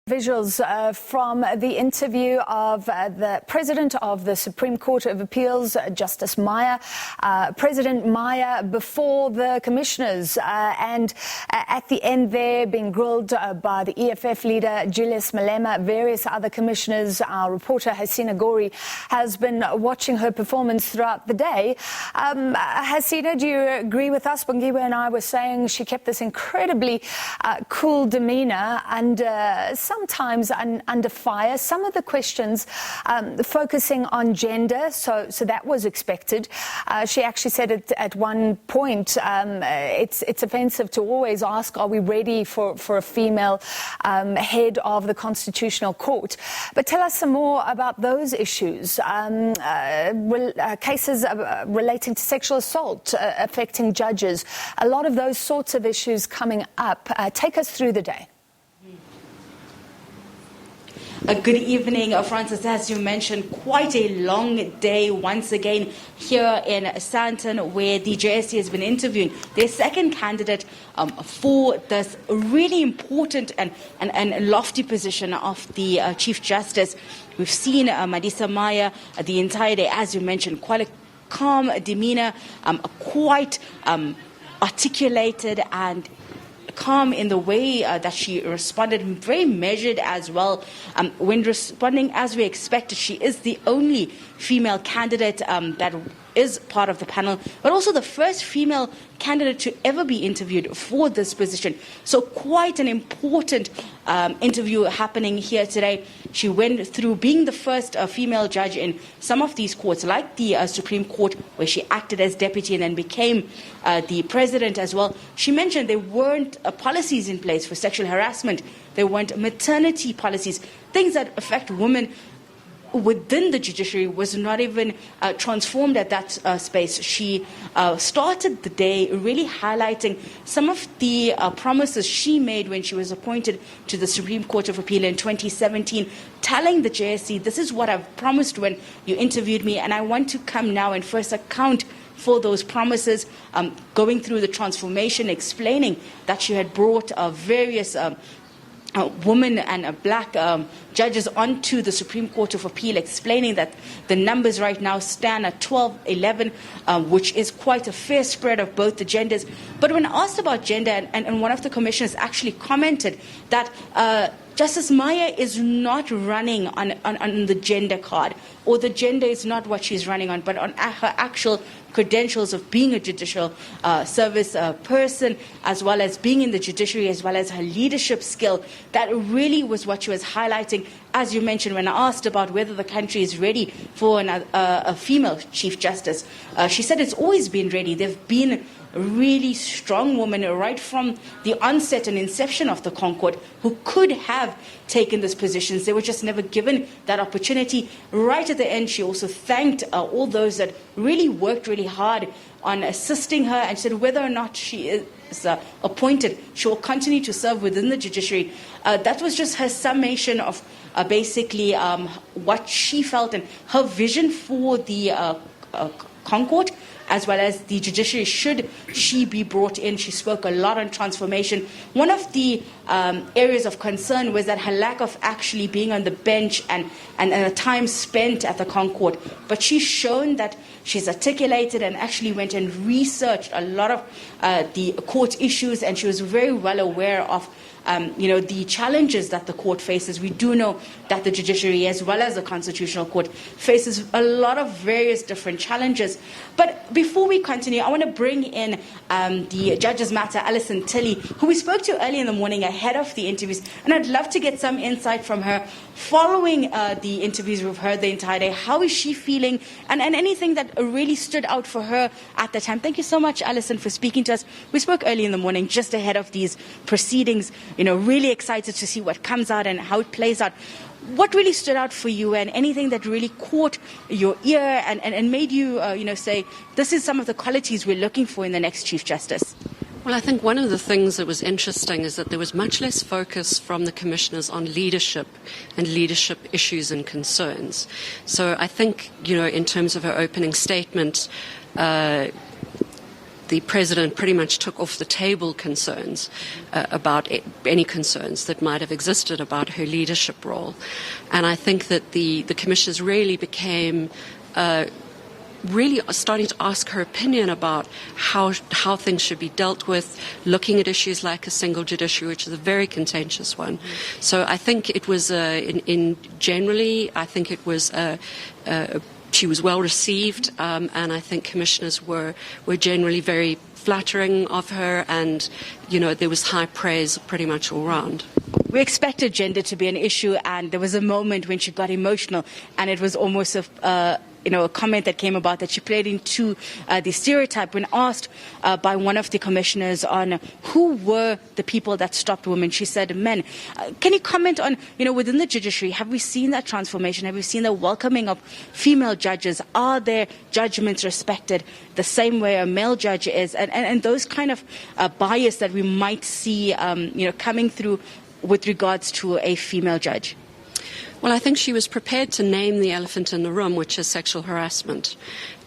Visuals from the interview of the President of the Supreme Court of Appeals, Justice Maya, President Maya before the commissioners, and at the end there being grilled by the EFF leader Julius Malema, various other commissioners. Our reporter Hasina Gori has been watching her performance throughout the day. Hasina, do you agree with us? Bongiwe and I were saying she kept this incredibly cool demeanour and sometimes under fire. Some of the questions focusing on gender, so that was expected. She actually said at one point, it's offensive to always ask, are we ready for a female head of the Constitutional Court? But tell us some more about those issues. Cases relating to sexual assault affecting judges, a lot of those sorts of issues coming up. Take us through the day. Good evening, Francis. As you mentioned, quite a long day once again here in Sandton, where the JSC has been interviewing their second candidate for this really important and lofty position of the Chief Justice. We've seen Mandisa Maya the entire day, as you mentioned, quite a calm demeanour, quite articulated and calm in the way that she responded, very measured as well. When responding as we expected, she is the only female candidate that is part of the panel, but also the first female candidate to ever be interviewed for this position. So quite an important interview happening here today. She went through being the first female judge in some of these courts, like the Supreme Court, where she acted as deputy and then became the president as well. She mentioned there weren't policies in place for sexual harassment. There weren't maternity policies, things that affect women within the judiciary was not even transformed at that space. She started the day really highlighting some of the promises she made when she was appointed to the Supreme Court of Appeal in 2017, telling the JSC, this is what I've promised when you interviewed me, and I want to come now and first account for those promises, going through the transformation, explaining that she had brought various women and black judges onto the Supreme Court of Appeal, explaining that the numbers right now stand at 12, 11, which is quite a fair spread of both the genders. But when asked about gender, and one of the commissioners actually commented that Justice Maya is not running on the gender card, or the gender is not what she's running on, but on her actual credentials of being a judicial service person, as well as being in the judiciary, as well as her leadership skill. That really was what she was highlighting, as you mentioned, when asked about whether the country is ready for a female Chief Justice. She said it's always been ready. They've been really strong women right from the onset and inception of the Concord who could have taken these positions. They were just never given that opportunity. Right at the end, she also thanked all those that really worked really hard on assisting her, and said whether or not she is appointed, she will continue to serve within the judiciary. That was just her summation of basically what she felt and her vision for the Concord, as well as the judiciary, should she be brought in. She spoke a lot on transformation. One of the areas of concern was that her lack of actually being on the bench and the time spent at the Concord. But she's shown that she's articulated and actually went and researched a lot of the court issues, and she was very well aware of the challenges that the court faces. We do know that the judiciary, as well as the Constitutional Court, faces a lot of various different challenges. But before we continue, I want to bring in the Judges Matter, Alison Tilley, who we spoke to early in the morning ahead of the interviews. And I'd love to get some insight from her following the interviews we've heard the entire day. How is she feeling? And anything that really stood out for her at the time. Thank you so much, Alison, for speaking to us. We spoke early in the morning just ahead of these proceedings. Really excited to see what comes out and how it plays out. What really stood out for you, and anything that really caught your ear and made you, say, this is some of the qualities we're looking for in the next Chief Justice? Well, I think one of the things that was interesting is that there was much less focus from the commissioners on leadership and leadership issues and concerns. So I think, in terms of her opening statement, the president pretty much took off the table concerns about any concerns that might have existed about her leadership role. And I think that the commissioners really became really starting to ask her opinion about how things should be dealt with, looking at issues like a single judiciary, which is a very contentious one. So I think it was, generally, I think it was she was well received, and I think commissioners were generally very flattering of her, and there was high praise pretty much all round. We expected gender to be an issue, and there was a moment when she got emotional, and it was almost a comment that came about that she played into the stereotype when asked by one of the commissioners on who were the people that stopped women. She said men. Can you comment on, within the judiciary, have we seen that transformation? Have we seen the welcoming of female judges? Are their judgments respected the same way a male judge is? And those kind of bias that we might see, coming through with regards to a female judge? Well, I think she was prepared to name the elephant in the room, which is sexual harassment.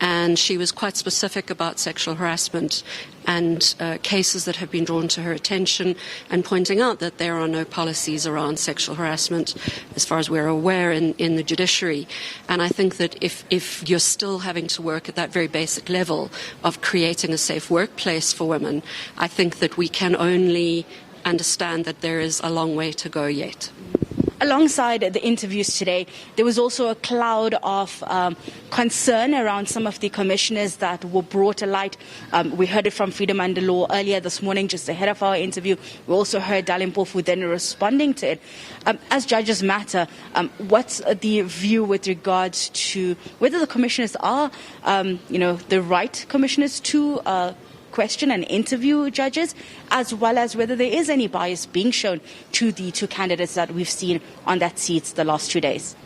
And she was quite specific about sexual harassment and cases that have been drawn to her attention, and pointing out that there are no policies around sexual harassment, as far as we're aware, in the judiciary. And I think that if you're still having to work at that very basic level of creating a safe workplace for women, I think that we can only understand that there is a long way to go yet. Alongside the interviews today, there was also a cloud of concern around some of the commissioners that were brought to light. We heard it from Freedom Under Law earlier this morning, just ahead of our interview. We also heard Dalimpofu then responding to it. As judges matter, what's the view with regards to whether the commissioners are, the right commissioners to question and interview judges, as well as whether there is any bias being shown to the two candidates that we've seen on that seat the last 2 days?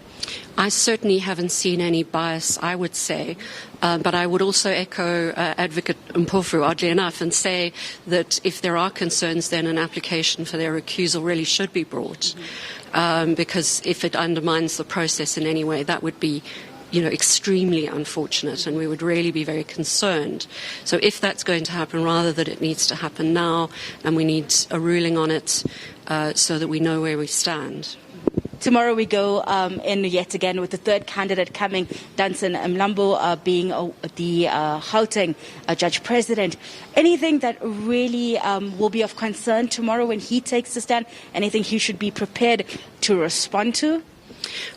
I certainly haven't seen any bias, I would say, but I would also echo Advocate Mpofu, oddly enough, and say that if there are concerns, then an application for their recusal really should be brought, because if it undermines the process in any way, that would be extremely unfortunate, and we would really be very concerned. So if that's going to happen, rather that it needs to happen now, and we need a ruling on it so that we know where we stand. Tomorrow we go in yet again with the third candidate coming, Danson Mlambo, being the Gauteng Judge President. Anything that really will be of concern tomorrow when he takes the stand? Anything he should be prepared to respond to?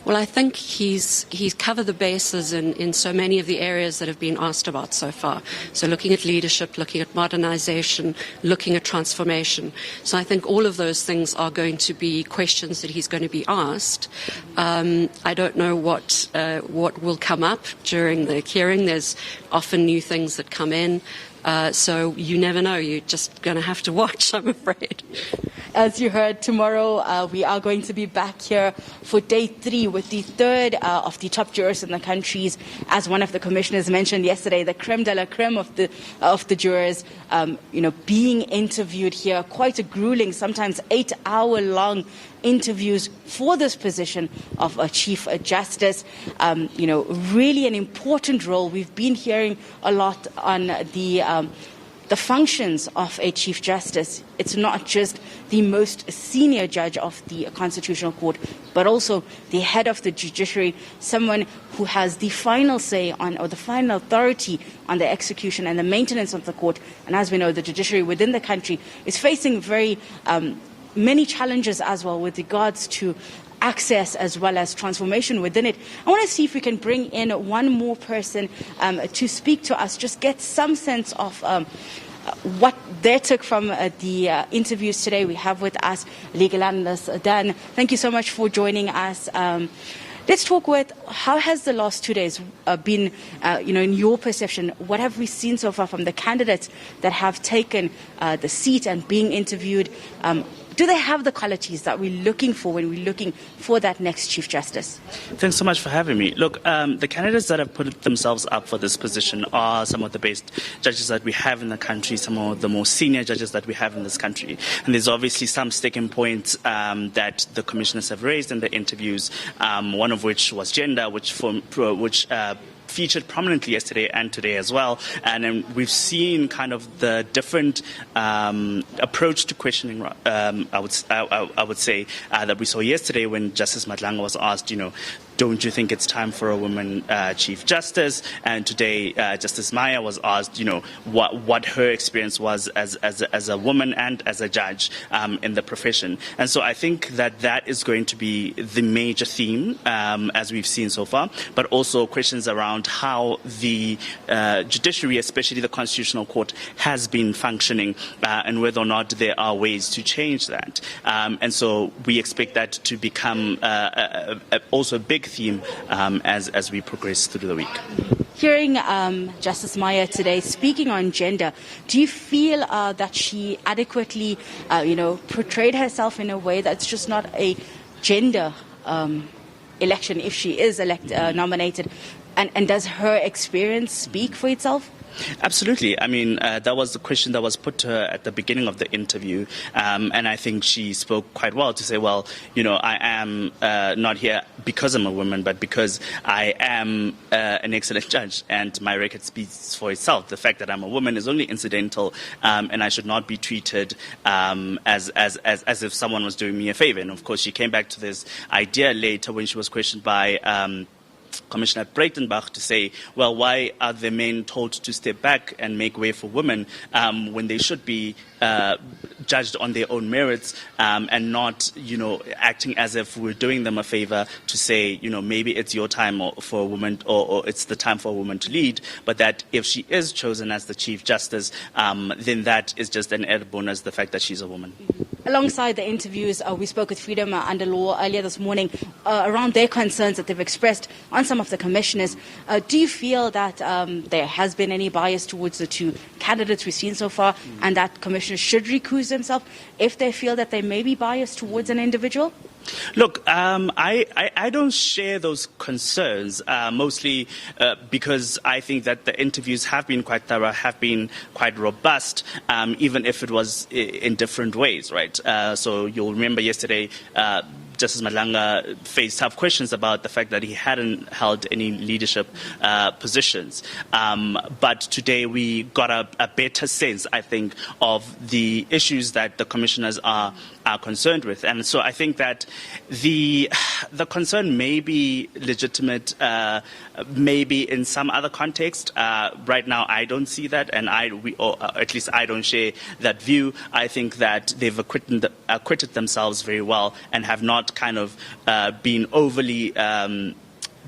Well, I think he's covered the bases in so many of the areas that have been asked about so far. So looking at leadership, looking at modernization, looking at transformation. So I think all of those things are going to be questions that he's going to be asked. I don't know what will come up during the hearing. There's often new things that come in. So you never know. You're just going to have to watch, I'm afraid. As you heard, tomorrow we are going to be back here for day 3 with the third of the top jurors in the countries. As one of the commissioners mentioned yesterday, the creme de la creme of the jurors, being interviewed here. Quite a grueling, sometimes 8-hour-long interviews for this position of a Chief Justice. Really an important role. We've been hearing a lot on the functions of a Chief Justice. It's not just the most senior judge of the Constitutional Court, but also the head of the judiciary, someone who has the final say on, or the final authority on the execution and the maintenance of the court. And as we know, the judiciary within the country is facing very many challenges as well with regards to access as well as transformation within it. I want to see if we can bring in one more person to speak to us, just get some sense of what they took from the interviews today. We have with us legal analyst Dan. Thank you so much for joining us. Let's talk with how has the last 2 days been, in your perception? What have we seen so far from the candidates that have taken the seat and being interviewed? Do they have the qualities that we're looking for when we're looking for that next Chief Justice? Thanks so much for having me. Look, the candidates that have put themselves up for this position are some of the best judges that we have in the country, some of the most senior judges that we have in this country. And there's obviously some sticking points that the commissioners have raised in the interviews, one of which was gender, which featured prominently yesterday and today as well. And we've seen kind of the different approach to questioning, I would say, that we saw yesterday when Justice Madlanga was asked, don't you think it's time for a woman Chief Justice? And today, Justice Maya was asked, what her experience was as a woman and as a judge in the profession. And so I think that is going to be the major theme, as we've seen so far, but also questions around how the judiciary, especially the Constitutional Court, has been functioning and whether or not there are ways to change that. And so we expect that to become also a big theme as we progress through the week. Hearing Justice Maya today speaking on gender, do you feel that she adequately, portrayed herself in a way that's just not a gender election if she is nominated? And does her experience speak for itself? Absolutely. I mean, that was the question that was put to her at the beginning of the interview. And I think she spoke quite well to say, well, I am not here because I'm a woman, but because I am an excellent judge and my record speaks for itself. The fact that I'm a woman is only incidental, and I should not be treated as if someone was doing me a favor. And of course, she came back to this idea later when she was questioned by Commissioner Breitenbach to say, well, why are the men told to step back and make way for women when they should be judged on their own merits and not, acting as if we're doing them a favor to say, maybe it's your time for a woman or it's the time for a woman to lead, but that if she is chosen as the Chief Justice, then that is just an added bonus, the fact that she's a woman. Alongside the interviews, we spoke with Freedom Under Law earlier this morning around their concerns that they've expressed on some of the commissioners. Do you feel that there has been any bias towards the two candidates we've seen so far and that commissioners should recuse themselves if they feel that they may be biased towards an individual? Look, I don't share those concerns, mostly because I think that the interviews have been quite thorough, have been quite robust, even if it was in different ways, right? So you'll remember yesterday, Justice Madlanga faced tough questions about the fact that he hadn't held any leadership positions. But today we got a better sense, I think, of the issues that the commissioners are concerned with. And so I think that the concern may be legitimate, maybe in some other context. Right now, I don't see that, and or at least I don't share that view. I think that they've acquitted themselves very well and have not kind of been overly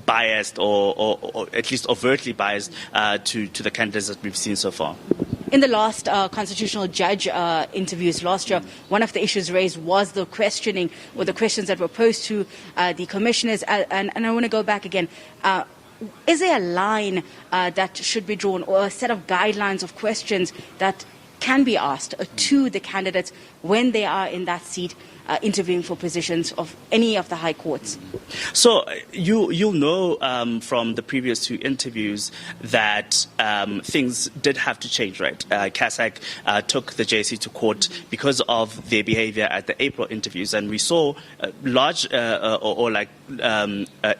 biased or at least overtly biased to the candidates that we've seen so far. In the last constitutional judge interviews last year, one of the issues raised was the questioning or the questions that were posed to the commissioners. And I want to go back again. Is there a line that should be drawn or a set of guidelines of questions that can be asked to the candidates when they are in that seat interviewing for positions of any of the high courts? So you'll know from the previous two interviews that things did have to change, right? CASAC took the JSC to court because of their behavior at the April interviews, and we saw large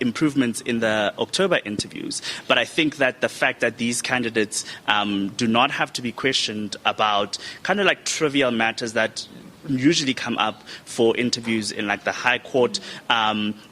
improvements in the October interviews. But I think that the fact that these candidates do not have to be questioned about kind of like trivial matters that usually come up for interviews in like the High Court.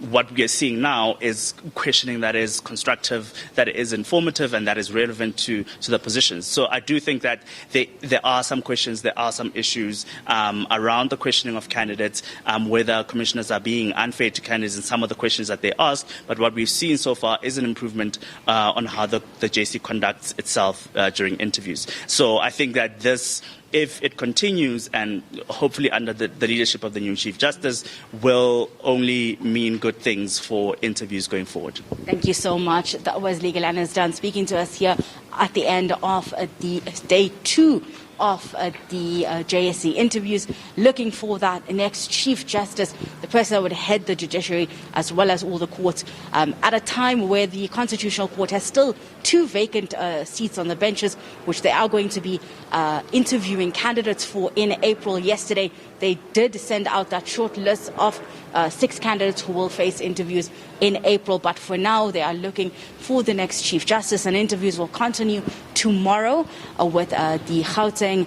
What we are seeing now is questioning that is constructive, that is informative, and that is relevant to the positions. So I do think that there are some questions, there are some issues around the questioning of candidates, whether commissioners are being unfair to candidates in some of the questions that they ask. But what we've seen so far is an improvement on how the JC conducts itself during interviews. So I think that this, if it continues and hopefully under the leadership of the new Chief Justice, will only mean good things for interviews going forward. Thank you so much. That was Legal Analyst Dan speaking to us here at the end of the day 2 of the JSC interviews, looking for that next Chief Justice, the person that would head the judiciary as well as all the courts, at a time where the Constitutional Court has still 2 vacant seats on the benches, which they are going to be interviewing candidates for in April. Yesterday, they did send out that short list of 6 candidates who will face interviews in April. But for now, they are looking for the next Chief Justice, and interviews will continue tomorrow with the Gauteng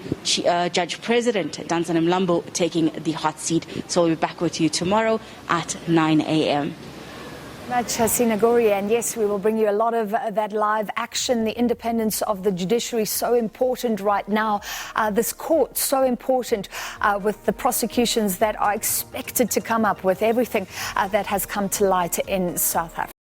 Judge President, Danson Mlambo, taking the hot seat. So we'll be back with you tomorrow at 9 a.m. Much, Sinagori, and yes, we will bring you a lot of that live action. The independence of the judiciary, so important right now. This court, so important with the prosecutions that are expected to come up with everything that has come to light in South Africa.